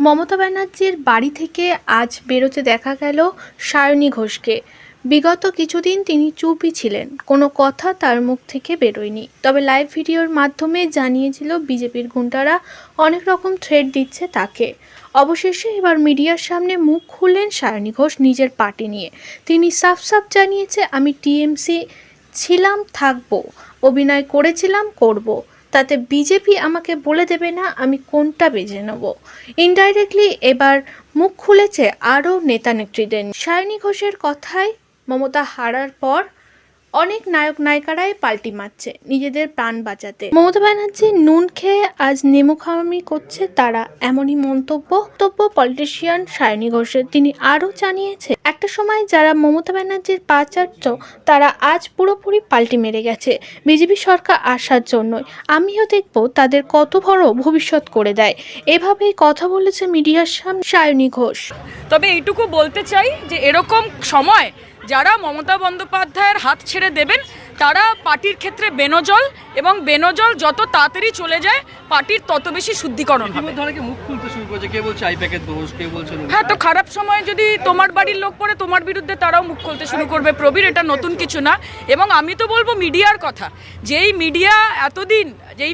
মমতা ব্যানার্জির বাড়ি থেকে আজ বেরোতে দেখা গেল সায়নী ঘোষকে। বিগত কিছুদিন তিনি চুপই ছিলেন, কোনো কথা তার মুখ থেকে বেরোয়নি। তবে লাইভ ভিডিওর মাধ্যমে জানিয়েছিল বিজেপির গুন্ডারা অনেক রকম থ্রেট দিচ্ছে তাকে। অবশেষে এবার মিডিয়ার সামনে মুখ খুললেন সায়নী ঘোষ নিজের পার্টি নিয়ে। তিনি সাফ জানিয়েছে, আমি টিএমসি ছিলাম, থাকবো, অভিনয় করেছিলাম, করব। তাতে বিজেপি আমাকে বলে দেবে না আমি কোনটা বেছে নেব। ইনডাইরেক্টলি এবার মুখ খুলেছে আরও নেতা নেত্রীদের। সায়নী ঘোষের কথায় মমতা হারার পর অনেক নায়ক নায়িকারাই পাল্টি মারছে নিজেদের প্রাণ বাঁচাতে। মমতা ব্যানার্জির নুন খেয়ে আজ নেমুখামি করছে তারা, এমনই মন্তব্য পলিটিশিয়ান সায়নী ঘোষের। তিনি আরও জানিয়েছে, একটা সময় যারা মমতা ব্যানার্জির পা চাটত তারা আজ পুরোপুরি পাল্টি মেরে গেছে বিজেপি সরকার আসার জন্যই। আমিও দেখব তাদের কত বড় ভবিষ্যৎ করে দেয়। এভাবেই কথা বলেছে মিডিয়ার সামনে সায়নী ঘোষ। তবে এইটুকু বলতে চাই যে এরকম সময় যারা মমতা বন্দ্যোপাধ্যায়ের হাত ছেড়ে দেবেন তারা পার্টির ক্ষেত্রে বেনজল, এবং বেনজল যত তাড়াতাড়ি চলে যায় পার্টির তত বেশি শুদ্ধিকরণ হবে। মুখ খুলতে শুরু করেছে, কে বলছে আই প্যাকেট দোষ, কে বলছে। হ্যাঁ, তো খারাপ সময় যদি তোমার বাড়ির লোক পড়ে তোমার বিরুদ্ধে তারাও মুখ খুলতে শুরু করবে। প্রবীর, এটা নতুন কিছু না। এবং আমি তো বলবো মিডিয়ার কথা, যেই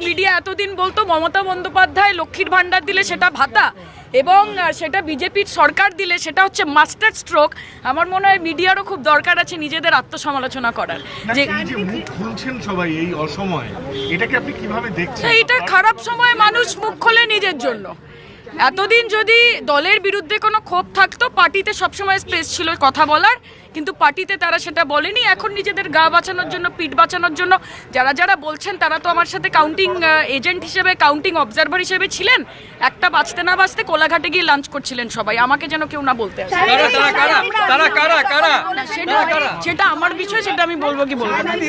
মিডিয়া এতদিন বলতো মমতা বন্দ্যোপাধ্যায় লক্ষ্মীর ভাণ্ডার দিলে সেটা ভাতা, এবং সেটা বিজেপির সরকার দিলে সেটা হচ্ছে মাস্টার স্ট্রোক। আমার মনে হয় মিডিয়ারও খুব দরকার আছে নিজেদের আত্মসমালোচনা করার। যে মুখ খুলছেন সবাই এই অসময়ে, এটাকে আপনি কিভাবে দেখছেন? এইটা খারাপ সময় মানুষ মুখ খোলে নিজের জন্য। এতদিন যদি দলের বিরুদ্ধে কোনো ক্ষোভ থাকতো, পার্টিতে সবসময় স্পেস ছিল কথা বলার, কিন্তু পার্টিতে তারা সেটা বলেনি। এখন নিজেদের গা বাঁচানোর জন্য, পিঠ বাঁচানোর জন্য যারা বলছেন তারা তো আমার সাথে কাউন্টিং এজেন্ট হিসেবে, কাউন্টিং অবজারভার হিসেবে ছিলেন। একটা বাঁচতে না বাঁচতে কোলাঘাটে গিয়ে লাঞ্চ করছিলেন সবাই, আমাকে যেন কেউ না বলতে আসে। সেটা আমার বিষয়, সেটা আমি বলবো কি বলবো না।